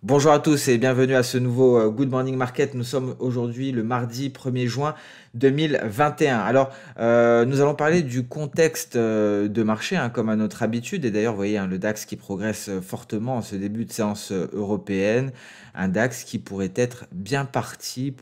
Bonjour à tous et bienvenue à ce nouveau Good Morning Market. Nous sommes aujourd'hui le mardi 1er juin 2021. Nous allons parler du contexte de marché, hein, comme à notre habitude. Et d'ailleurs, vous voyez, hein, le DAX qui progresse fortement en ce début de séance européenne. Un DAX qui pourrait être bien parti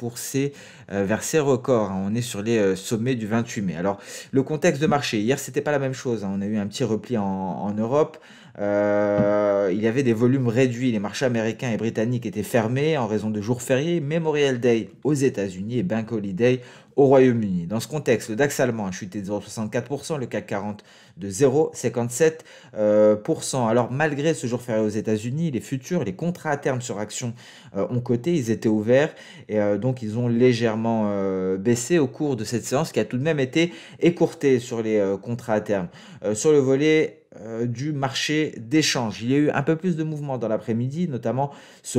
vers ses records, hein. On est sur les sommets du 28 mai. Alors, le contexte de marché. Hier, c'était pas la même chose, hein. On a eu un petit repli en Europe. Il y avait des volumes réduits. Les marchés américains et britanniques étaient fermés en raison de jours fériés, Memorial Day aux États-Unis et Bank Holiday au Royaume-Uni. Dans ce contexte, le DAX allemand a chuté de 0,64%, le CAC 40 de 0,57%. Alors malgré ce jour férié aux États-Unis, les futurs, les contrats à terme sur actions ont coté, ils étaient ouverts et donc ils ont légèrement baissé au cours de cette séance qui a tout de même été écourtée sur les contrats à terme. Sur le volet du marché d'échange. Il y a eu un peu plus de mouvement dans l'après-midi, notamment ce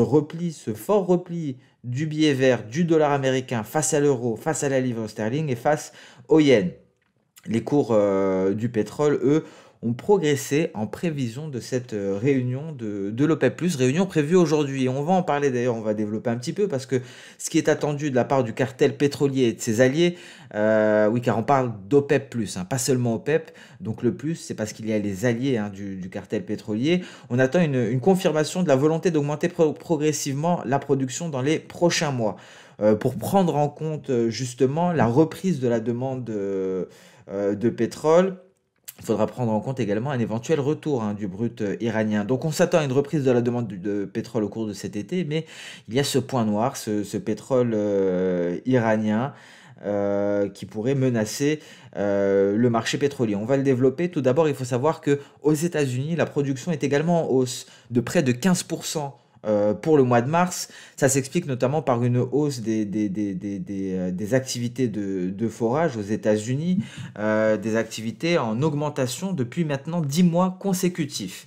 fort repli du billet vert du dollar américain face à l'euro, face à la livre sterling et face au yen. Les cours du pétrole, eux, ont progressé en prévision de cette réunion de l'OPEP+, réunion prévue aujourd'hui. Et on va en parler d'ailleurs, on va développer un petit peu, parce que ce qui est attendu de la part du cartel pétrolier et de ses alliés, oui, car on parle d'OPEP+, hein, pas seulement OPEP, donc le plus, c'est parce qu'il y a les alliés, hein, du cartel pétrolier. On attend une confirmation de la volonté d'augmenter progressivement la production dans les prochains mois, pour prendre en compte justement la reprise de la demande de pétrole. Il faudra prendre en compte également un éventuel retour, hein, du brut iranien. Donc on s'attend à une reprise de la demande de pétrole au cours de cet été, mais il y a ce point noir, ce pétrole iranien qui pourrait menacer le marché pétrolier. On va le développer. Tout d'abord, il faut savoir que aux États-Unis, la production est également en hausse de près de 15% pour le mois de mars. Ça s'explique notamment par une hausse des activités de forage aux États-Unis, des activités en augmentation depuis maintenant 10 mois consécutifs.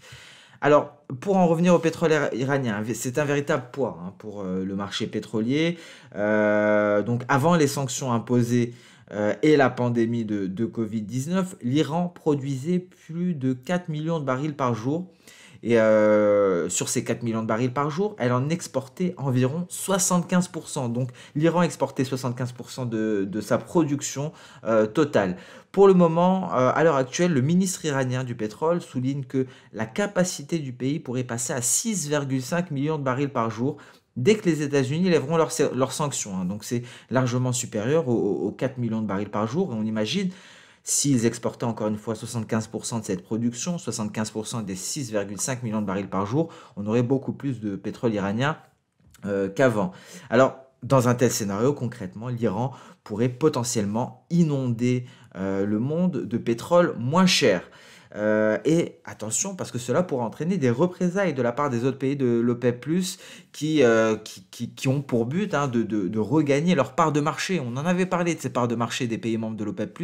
Alors, pour en revenir au pétrole iranien, c'est un véritable poids, hein, pour le marché pétrolier. Donc, avant les sanctions imposées et la pandémie de Covid-19, l'Iran produisait plus de 4 millions de barils par jour. Et sur ces 4 millions de barils par jour, elle en exportait environ 75%. Donc l'Iran exportait 75% de sa production totale. Pour le moment, à l'heure actuelle, le ministre iranien du pétrole souligne que la capacité du pays pourrait passer à 6,5 millions de barils par jour dès que les États-Unis lèveront leurs sanctions, hein. Donc c'est largement supérieur aux 4 millions de barils par jour. Et on imagine, s'ils exportaient encore une fois 75% de cette production, 75% des 6,5 millions de barils par jour, on aurait beaucoup plus de pétrole iranien qu'avant. Alors, dans un tel scénario, concrètement, l'Iran pourrait potentiellement inonder le monde de pétrole moins cher. Et attention, parce que cela pourrait entraîner des représailles de la part des autres pays de l'OPEP+, qui ont pour but, hein, de regagner leur part de marché. On en avait parlé de ces parts de marché des pays membres de l'OPEP+,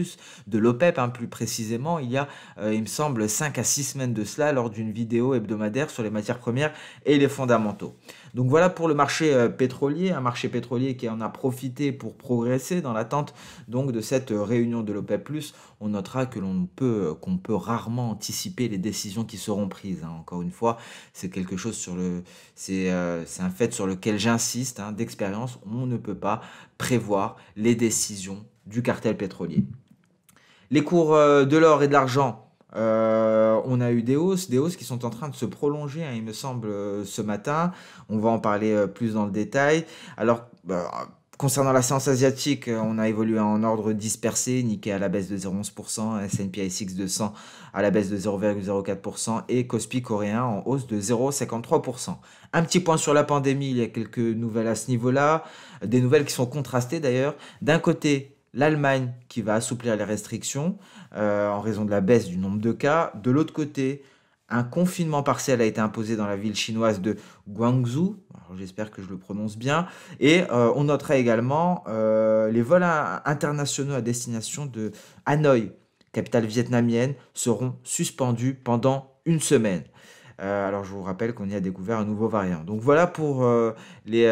de l'OPEP, hein, plus précisément, il y a, il me semble, 5 à 6 semaines de cela, lors d'une vidéo hebdomadaire sur les matières premières et les fondamentaux. Donc voilà pour le marché pétrolier, un marché pétrolier qui en a profité pour progresser dans l'attente donc de cette réunion de l'OPEP+. On notera que qu'on peut rarement anticiper les décisions qui seront prises, hein. Encore une fois, c'est quelque chose c'est un fait sur lequel j'insiste, hein, d'expérience. On ne peut pas prévoir les décisions du cartel pétrolier. Les cours de l'or et de l'argent, on a eu des hausses qui sont en train de se prolonger, hein, il me semble, ce matin. On va en parler plus dans le détail. Alors, concernant la séance asiatique, on a évolué en ordre dispersé. Nikkei à la baisse de 0,11%, S&P ASX 200 à la baisse de 0,04% et Kospi coréen en hausse de 0,53%. Un petit point sur la pandémie, il y a quelques nouvelles à ce niveau-là, des nouvelles qui sont contrastées d'ailleurs. D'un côté, l'Allemagne qui va assouplir les restrictions en raison de la baisse du nombre de cas. De l'autre côté, un confinement partiel a été imposé dans la ville chinoise de Guangzhou. J'espère que je le prononce bien. Et on notera également les vols internationaux à destination de Hanoï, capitale vietnamienne, seront suspendus pendant une semaine. Alors je vous rappelle qu'on y a découvert un nouveau variant. Donc voilà pour les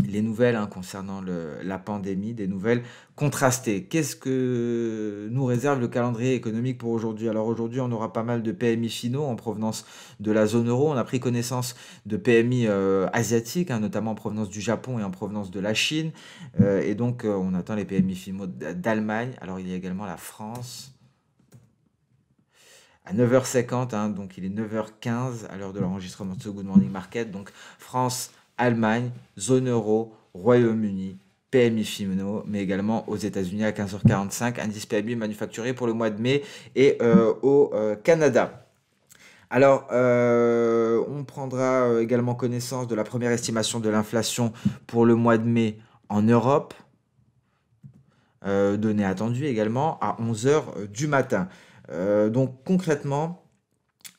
les nouvelles concernant la pandémie, des nouvelles contrastées. Qu'est-ce que nous réserve le calendrier économique pour aujourd'hui? Alors aujourd'hui, on aura pas mal de PMI finaux en provenance de la zone euro. On a pris connaissance de PMI asiatiques, notamment en provenance du Japon et en provenance de la Chine. Et donc, on attend les PMI finaux d'Allemagne. Alors il y a également la France à 9h50, donc il est 9h15 à l'heure de l'enregistrement de ce Good Morning Market. Donc France, Allemagne, zone euro, Royaume-Uni, PMI finaux, mais également aux États-Unis à 15h45, indice PMI manufacturier pour le mois de mai et au Canada. Alors, on prendra également connaissance de la première estimation de l'inflation pour le mois de mai en Europe, données attendues également à 11h du matin. Donc concrètement,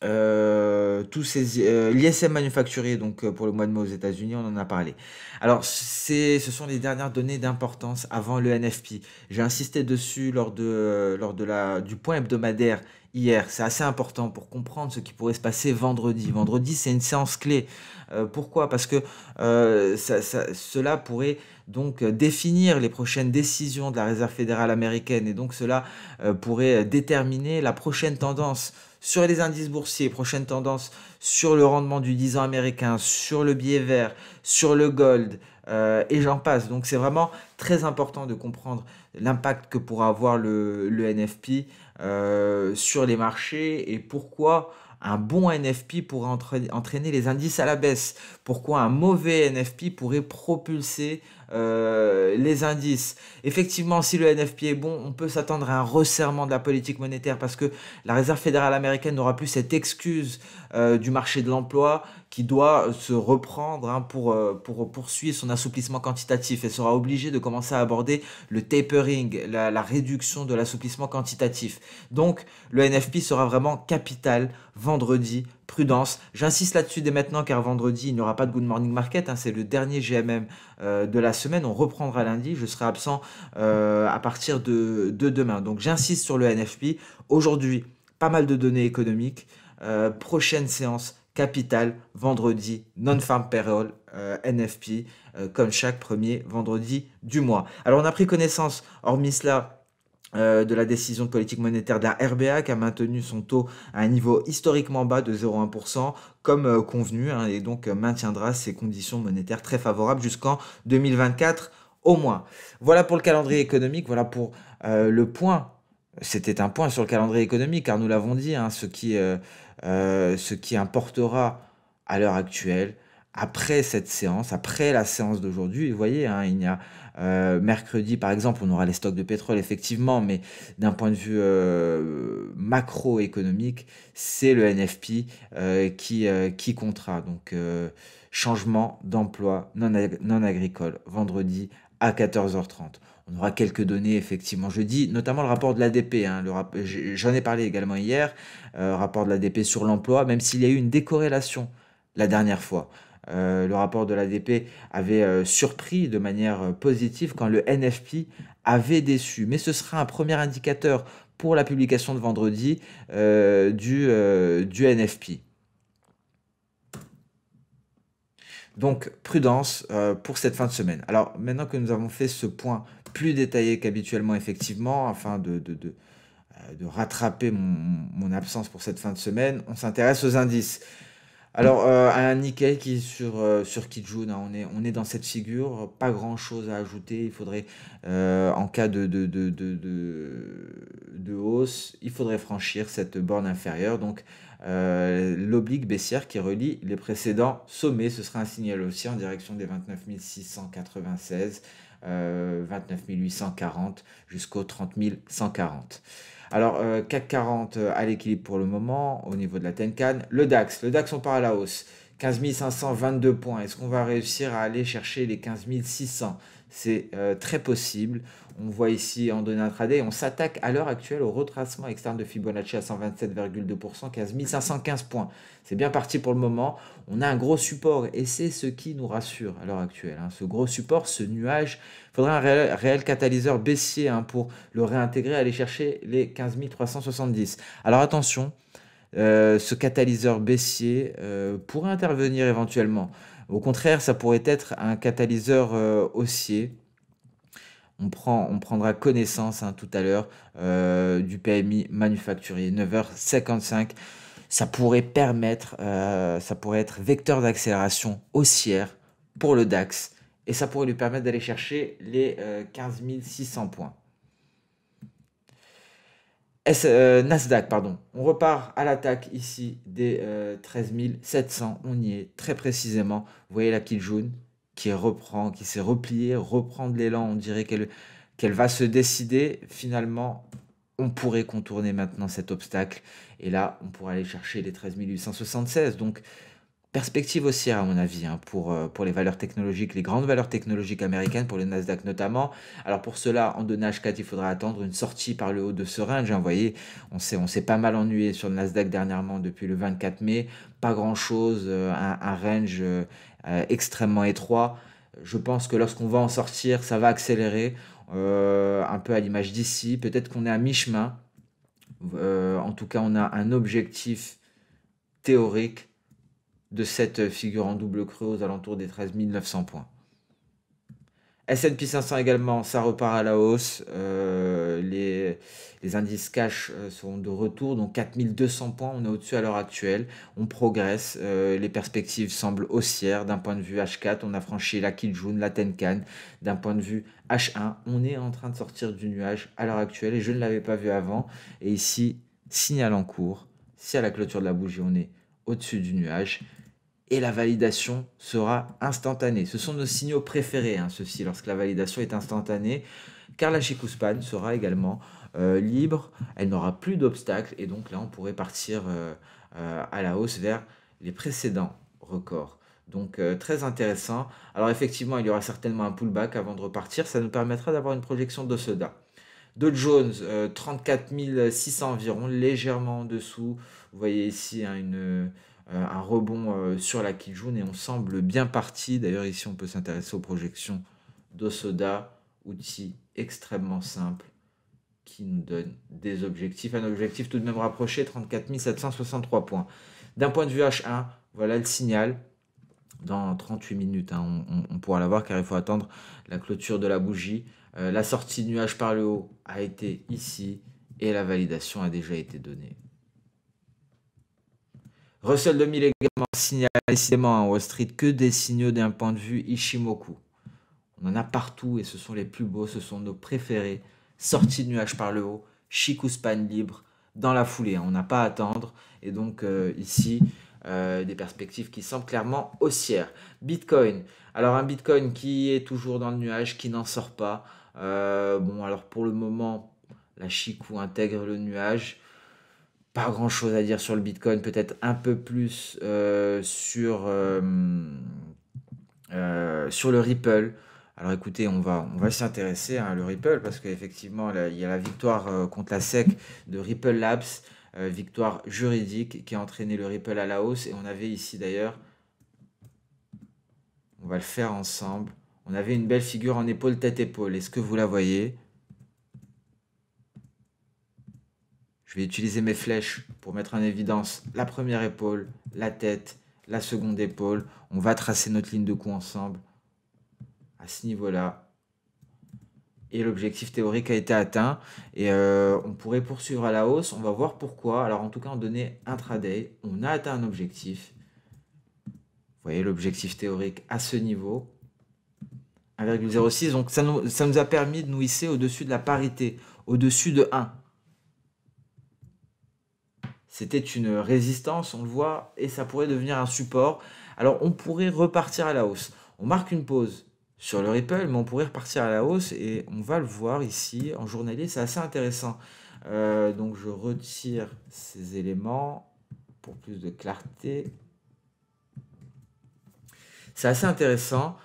l'ISM manufacturier, donc pour le mois de mai aux États-Unis, on en a parlé. Alors, ce sont les dernières données d'importance avant le NFP. J'ai insisté dessus du point hebdomadaire hier. C'est assez important pour comprendre ce qui pourrait se passer vendredi. Vendredi, c'est une séance clé. Pourquoi? Parce que cela pourrait donc définir les prochaines décisions de la Réserve fédérale américaine et donc cela pourrait déterminer la prochaine tendance sur les indices boursiers, prochaine tendance sur le rendement du 10 ans américain, sur le billet vert, sur le gold, et j'en passe. Donc c'est vraiment très important de comprendre l'impact que pourra avoir le NFP sur les marchés et pourquoi un bon NFP pourrait entraîner les indices à la baisse, pourquoi un mauvais NFP pourrait propulser les indices. Effectivement, si le NFP est bon, on peut s'attendre à un resserrement de la politique monétaire parce que la Réserve fédérale américaine n'aura plus cette excuse du marché de l'emploi qui doit se reprendre pour poursuivre son assouplissement quantitatif et sera obligée de commencer à aborder le tapering, la réduction de l'assouplissement quantitatif. Donc, le NFP sera vraiment capital vendredi. Prudence, j'insiste là-dessus dès maintenant car vendredi il n'y aura pas de Good Morning Market, c'est le dernier GMM de la semaine, on reprendra lundi, je serai absent à partir de demain. Donc j'insiste sur le NFP, aujourd'hui pas mal de données économiques, prochaine séance capital, vendredi, non-farm payroll, NFP, comme chaque premier vendredi du mois. Alors on a pris connaissance, hormis cela, de la décision de politique monétaire de la RBA qui a maintenu son taux à un niveau historiquement bas de 0,1% comme convenu et donc maintiendra ses conditions monétaires très favorables jusqu'en 2024 au moins. Voilà pour le calendrier économique, voilà pour le point. C'était un point sur le calendrier économique car nous l'avons dit, ce qui importera à l'heure actuelle après cette séance, après la séance d'aujourd'hui. Vous voyez, il y a mercredi, par exemple, on aura les stocks de pétrole, effectivement, mais d'un point de vue macroéconomique, c'est le NFP qui comptera. Donc, changement d'emploi non agricole, vendredi à 14h30. On aura quelques données effectivement jeudi, notamment le rapport de l'ADP. J'en ai parlé également hier, rapport de l'ADP sur l'emploi, même s'il y a eu une décorrélation la dernière fois. Le rapport de l'ADP avait surpris de manière positive quand le NFP avait déçu. Mais ce sera un premier indicateur pour la publication de vendredi du NFP. Donc prudence pour cette fin de semaine. Alors maintenant que nous avons fait ce point plus détaillé qu'habituellement effectivement, afin de rattraper mon absence pour cette fin de semaine, on s'intéresse aux indices. Alors, un Nikkei qui est sur Kijun, on est dans cette figure, pas grand-chose à ajouter. Il faudrait, en cas de hausse, il faudrait franchir cette borne inférieure. Donc, l'oblique baissière qui relie les précédents sommets. Ce sera un signal aussi en direction des 29 696, 29 840 jusqu'aux 30 140. Alors, CAC 40 à l'équilibre pour le moment au niveau de la Tenkan. Le DAX, on part à la hausse. 15 522 points. Est-ce qu'on va réussir à aller chercher les 15 600? C'est très possible. On voit ici en données intraday, on s'attaque à l'heure actuelle au retracement externe de Fibonacci à 127,2%, 15 515 points. C'est bien parti pour le moment. On a un gros support et c'est ce qui nous rassure à l'heure actuelle. Ce gros support, ce nuage, il faudra un réel catalyseur baissier pour le réintégrer, aller chercher les 15 370. Alors attention, ce catalyseur baissier pourrait intervenir éventuellement Au contraire, ça pourrait être un catalyseur haussier. On prendra connaissance tout à l'heure du PMI manufacturier, 9h55. Ça pourrait être vecteur d'accélération haussière pour le DAX et ça pourrait lui permettre d'aller chercher les 15 600 points. Nasdaq, pardon. On repart à l'attaque ici des 13 700. On y est très précisément. Vous voyez la Kijun qui reprend, qui s'est repliée, reprend de l'élan. On dirait qu'elle va se décider. Finalement, on pourrait contourner maintenant cet obstacle. Et là, on pourrait aller chercher les 13 876. Donc, perspective haussière à mon avis pour les valeurs technologiques, les grandes valeurs technologiques américaines, pour le Nasdaq notamment. Alors pour cela, en données H4, il faudra attendre une sortie par le haut de ce range. Vous voyez, on s'est pas mal ennuyé sur le Nasdaq dernièrement depuis le 24 mai. Pas grand-chose, un range extrêmement étroit. Je pense que lorsqu'on va en sortir, ça va accélérer, un peu à l'image d'ici. Peut-être qu'on est à mi-chemin. En tout cas, on a un objectif théorique de cette figure en double creux aux alentours des 13 900 points. S&P 500 également, ça repart à la hausse. Les indices cash sont de retour, donc 4200 points, on est au-dessus à l'heure actuelle. On progresse, les perspectives semblent haussières. D'un point de vue H4, on a franchi la Kijun, la Tenkan. D'un point de vue H1, on est en train de sortir du nuage à l'heure actuelle et je ne l'avais pas vu avant. Et ici, signal en cours. Si à la clôture de la bougie, on est au-dessus du nuage. Et la validation sera instantanée. Ce sont nos signaux préférés, ceux-ci, lorsque la validation est instantanée, car la Chikou-Span sera également libre, elle n'aura plus d'obstacles, et donc là, on pourrait partir à la hausse vers les précédents records. Donc, très intéressant. Alors, effectivement, il y aura certainement un pullback avant de repartir. Ça nous permettra d'avoir une projection de Soda. Dow Jones, 34 600 environ, légèrement en dessous. Vous voyez ici un rebond sur la Kijun et on semble bien parti. D'ailleurs, ici, on peut s'intéresser aux projections d'Osoda, outil extrêmement simple qui nous donne des objectifs. Un objectif tout de même rapproché, 34 763 points. D'un point de vue H1, voilà le signal. Dans 38 minutes, on pourra l'avoir car il faut attendre la clôture de la bougie. La sortie nuage par le haut a été ici et la validation a déjà été donnée. Russell 2000 également signale décidément à Wall Street que des signaux d'un point de vue Ishimoku. On en a partout et ce sont les plus beaux, ce sont nos préférés. Sortie de nuage par le haut, Chikou-Span libre dans la foulée. On n'a pas à attendre et donc ici des perspectives qui semblent clairement haussières. Bitcoin, alors un Bitcoin qui est toujours dans le nuage, qui n'en sort pas. Bon alors pour le moment, la Chikou intègre le nuage. Pas grand chose à dire sur le Bitcoin, peut-être un peu plus sur le Ripple. Alors écoutez, on va s'y intéresser, le Ripple, parce qu'effectivement, il y a la victoire contre la SEC de Ripple Labs, victoire juridique qui a entraîné le Ripple à la hausse. Et on avait ici d'ailleurs, on va le faire ensemble, on avait une belle figure en épaule, tête-épaule. Est-ce que vous la voyez ? Je vais utiliser mes flèches pour mettre en évidence la première épaule, la tête, la seconde épaule. On va tracer notre ligne de coup ensemble à ce niveau-là. Et l'objectif théorique a été atteint. Et on pourrait poursuivre à la hausse. On va voir pourquoi. Alors en tout cas, en données intraday, on a atteint un objectif. Vous voyez l'objectif théorique à ce niveau. 1,06. Donc ça nous a permis de nous hisser au-dessus de la parité, au-dessus de 1. C'était une résistance, on le voit, et ça pourrait devenir un support. Alors, on pourrait repartir à la hausse. On marque une pause sur le Ripple, mais on pourrait repartir à la hausse, et on va le voir ici en journalier. C'est assez intéressant. Donc, je retire ces éléments pour plus de clarté. C'est assez intéressant.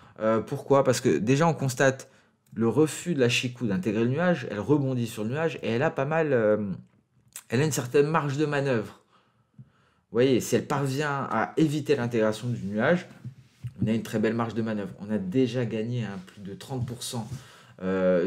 Pourquoi ? Parce que déjà, on constate le refus de la Chikou d'intégrer le nuage. Elle rebondit sur le nuage, et elle a pas mal... elle a une certaine marge de manœuvre. Vous voyez, si elle parvient à éviter l'intégration du nuage, on a une très belle marge de manœuvre. On a déjà gagné plus de 30%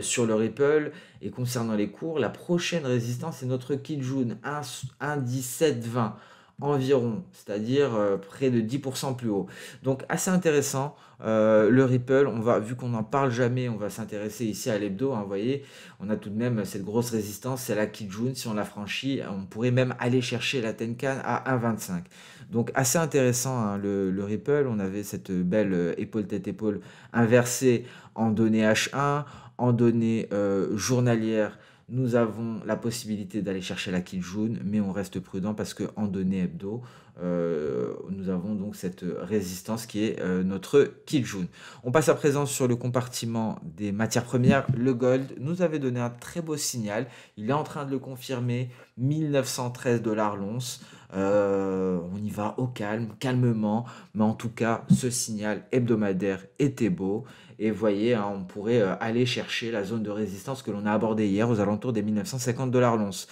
sur le Ripple. Et concernant les cours, la prochaine résistance est notre Kijun, 1,1720. environ, c'est-à-dire près de 10% plus haut. Donc assez intéressant, le Ripple, vu qu'on n'en parle jamais, on va s'intéresser ici à l'hebdo, hein, vous voyez, on a tout de même cette grosse résistance, c'est la Kijun, si on la franchit, on pourrait même aller chercher la Tenkan à 1,25. Donc assez intéressant, hein, le Ripple, on avait cette belle épaule tête épaule inversée en données H1, en données journalières. Nous avons la possibilité d'aller chercher la Kijun, mais on reste prudent parce que en données hebdo, nous avons donc cette résistance qui est notre Kijun. On passe à présent sur le compartiment des matières premières. Le gold nous avait donné un très beau signal. Il est en train de le confirmer, 1913 $ l'once. On y va au calme, calmement, mais en tout cas, ce signal hebdomadaire était beau. Et vous voyez, hein, on pourrait aller chercher la zone de résistance que l'on a abordée hier aux alentours des 1950 $ l'once.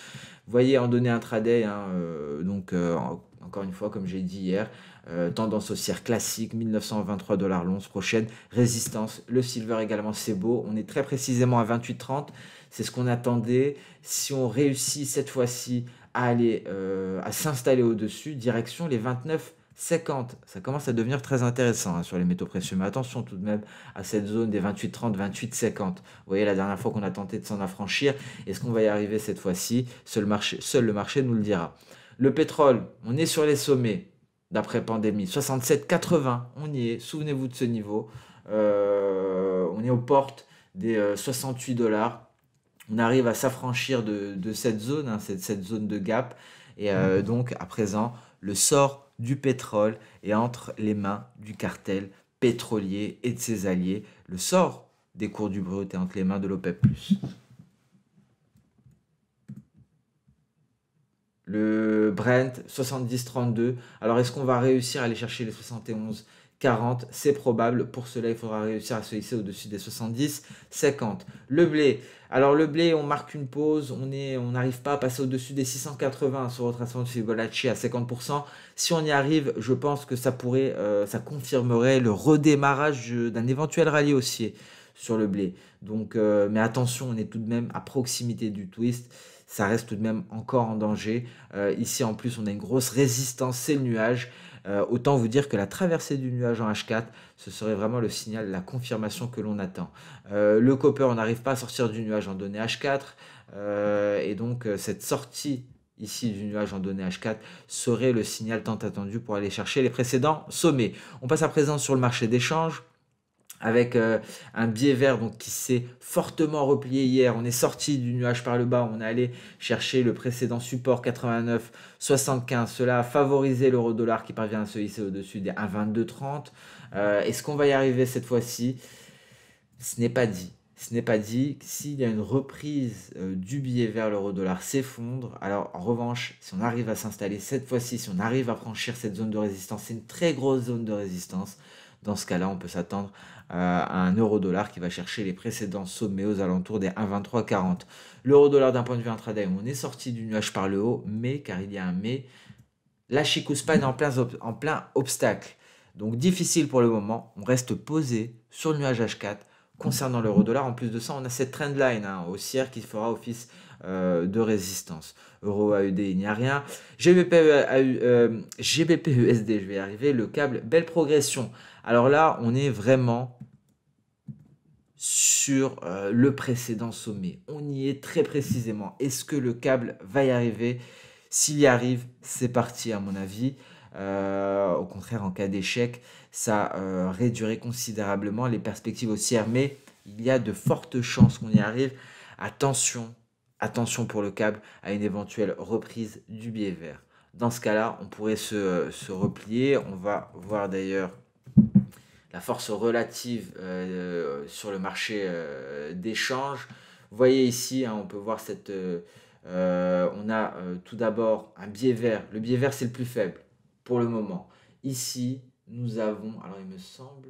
Vous voyez, en données intraday, hein, encore une fois, comme j'ai dit hier, tendance haussière classique, 1923 $ l'once, prochaine résistance. Le silver également, c'est beau. On est très précisément à 28,30. C'est ce qu'on attendait. Si on réussit cette fois-ci à aller à s'installer au-dessus, direction les 29,50. Ça commence à devenir très intéressant, hein, sur les métaux précieux. Mais attention tout de même à cette zone des 28,30, 28,50. Vous voyez, la dernière fois qu'on a tenté de s'en affranchir, est-ce qu'on va y arriver cette fois-ci? Seul le marché nous le dira. Le pétrole, on est sur les sommets d'après pandémie. 67,80, on y est. Souvenez-vous de ce niveau. On est aux portes des 68 $. On arrive à s'affranchir de cette zone, hein, cette zone de gap. Et donc, à présent, le sort du pétrole est entre les mains du cartel pétrolier et de ses alliés. Le sort des cours du brut est entre les mains de l'OPEP+. Le Brent, 70,32. Alors, est-ce qu'on va réussir à aller chercher les 71,40? C'est probable. Pour cela, il faudra réussir à se hisser au-dessus des 70,50. Le blé. Alors, le blé, on marque une pause. On n'arrive pas à passer au-dessus des 680 sur retracement de Fibonacci à 50%. Si on y arrive, je pense que ça confirmerait le redémarrage d'un éventuel rallye haussier sur le blé. Donc, mais attention, on est tout de même à proximité du twist. Ça reste tout de même encore en danger. Ici, en plus, on a une grosse résistance, c'est le nuage. Autant vous dire que la traversée du nuage en H4, ce serait vraiment le signal, la confirmation que l'on attend. Le copper, on n'arrive pas à sortir du nuage en données H4. Et donc, cette sortie ici du nuage en données H4 serait le signal tant attendu pour aller chercher les précédents sommets. On passe à présent sur le marché d'échange, avec un biais vert donc, qui s'est fortement replié hier. On est sorti du nuage par le bas, on est allé chercher le précédent support 89,75. Cela a favorisé l'euro-dollar qui parvient à se hisser au-dessus des 1,2230. Est-ce qu'on va y arriver cette fois-ci? Ce n'est pas dit. Ce n'est pas dit. S'il y a une reprise du billet vert, l'euro-dollar s'effondre. Alors, en revanche, si on arrive à s'installer cette fois-ci, si on arrive à franchir cette zone de résistance, c'est une très grosse zone de résistance. Dans ce cas-là, on peut s'attendre à un euro-dollar qui va chercher les précédents sommets aux alentours des 1,2340. L'euro-dollar d'un point de vue intraday, on est sorti du nuage par le haut, mais, car il y a un mais, la Chikuspan est en plein obstacle. Donc difficile pour le moment, on reste posé sur le nuage H4 concernant l'euro-dollar. En plus de ça, on a cette trendline haussière qui fera office de résistance. Euro AED, il n'y a rien. GBP USD, je vais y arriver. Le câble, belle progression. Alors là, on est vraiment sur le précédent sommet. On y est très précisément. Est-ce que le câble va y arriver? S'il y arrive, c'est parti à mon avis. Au contraire, en cas d'échec, ça réduirait considérablement les perspectives haussières. Mais il y a de fortes chances qu'on y arrive. Attention, attention pour le câble à une éventuelle reprise du biais vert. Dans ce cas-là, on pourrait se replier. On va voir d'ailleurs la force relative sur le marché d'échange. Vous voyez ici, hein, on peut voir on a tout d'abord un biais vert. Le biais vert, c'est le plus faible pour le moment. Ici, nous avons, alors il me semble,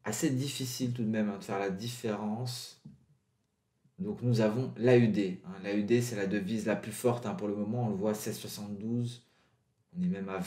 assez difficile tout de même de faire la différence. Donc nous avons l'AUD. L'AUD, c'est la devise la plus forte pour le moment. On le voit, 16,72. On est même à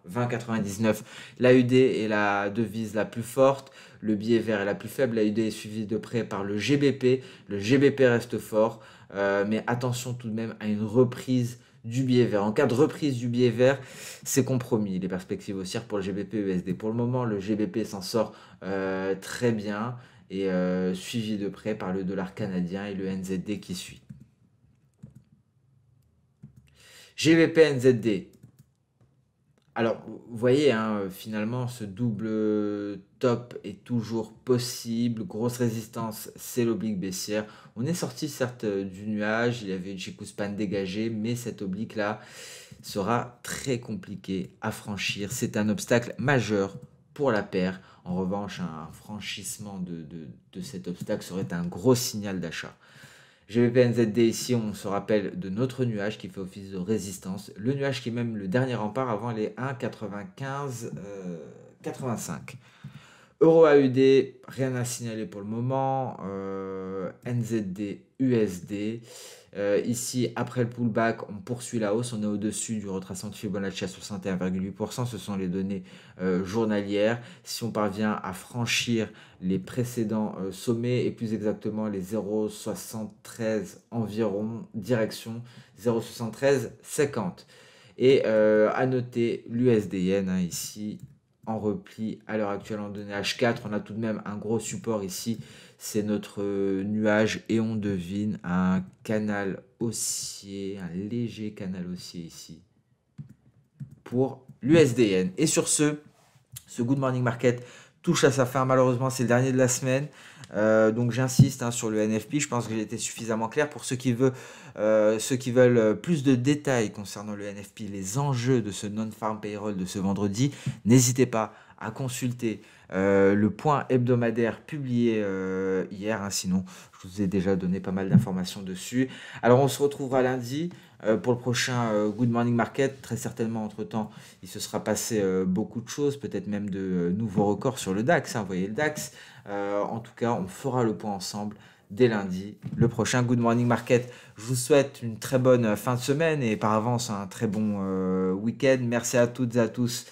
20,99. L'AUD est la devise la plus forte. Le biais vert est la plus faible. L'AUD est suivi de près par le GBP. Le GBP reste fort. mais attention tout de même à une reprise du billet vert. En cas de reprise du billet vert, c'est compromis les perspectives haussières pour le GBP USD. Pour le moment, le GBP s'en sort très bien et suivi de près par le dollar canadien et le NZD qui suit. GBP NZD. Alors, vous voyez, hein, finalement, ce double top est toujours possible. Grosse résistance, c'est l'oblique baissière. On est sorti certes du nuage, il y avait une Chikou-span dégagée, mais cet oblique-là sera très compliqué à franchir. C'est un obstacle majeur pour la paire. En revanche, un franchissement de cet obstacle serait un gros signal d'achat. GBP NZD ici, on se rappelle de notre nuage qui fait office de résistance. Le nuage qui est même le dernier rempart avant les 1,95-85. Euro AUD, rien à signaler pour le moment. NZD, USD. Ici, après le pullback, on poursuit la hausse. On est au-dessus du retracement de Fibonacci à 61,8%. Ce sont les données journalières. Si on parvient à franchir les précédents sommets et plus exactement les 0,73 environ, direction 0,7350. Et à noter l'USDN hein, ici en repli à l'heure actuelle en données H4. On a tout de même un gros support ici. C'est notre nuage et on devine un canal haussier, un léger canal haussier ici pour l'USDN. Et sur ce Good Morning Market touche à sa fin. Malheureusement, c'est le dernier de la semaine. Donc j'insiste hein, sur le NFP. Je pense que j'ai été suffisamment clair. Pour ceux qui veulent plus de détails concernant le NFP, les enjeux de ce non-farm payroll de ce vendredi, n'hésitez pas à consulter le point hebdomadaire publié hier. Hein, sinon, je vous ai déjà donné pas mal d'informations dessus. Alors, on se retrouvera lundi pour le prochain Good Morning Market. Très certainement, entre-temps, il se sera passé beaucoup de choses, peut-être même de nouveaux records sur le DAX. Hein, vous voyez le DAX. En tout cas, on fera le point ensemble dès lundi, le prochain Good Morning Market. Je vous souhaite une très bonne fin de semaine et par avance un très bon week-end. Merci à toutes et à tous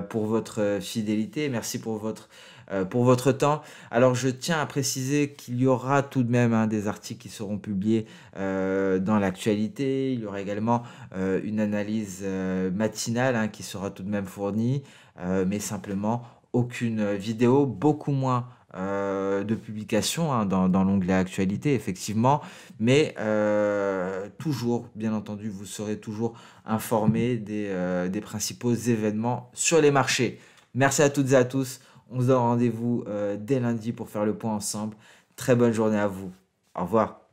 pour votre fidélité. Merci pour votre temps. Alors, je tiens à préciser qu'il y aura tout de même hein, des articles qui seront publiés dans l'actualité. Il y aura également une analyse matinale hein, qui sera tout de même fournie, mais simplement aucune vidéo, beaucoup moins de publications hein, dans l'onglet actualité, effectivement, mais toujours, bien entendu, vous serez toujours informé des principaux événements sur les marchés. Merci à toutes et à tous. On se donne rendez-vous dès lundi pour faire le point ensemble. Très bonne journée à vous. Au revoir.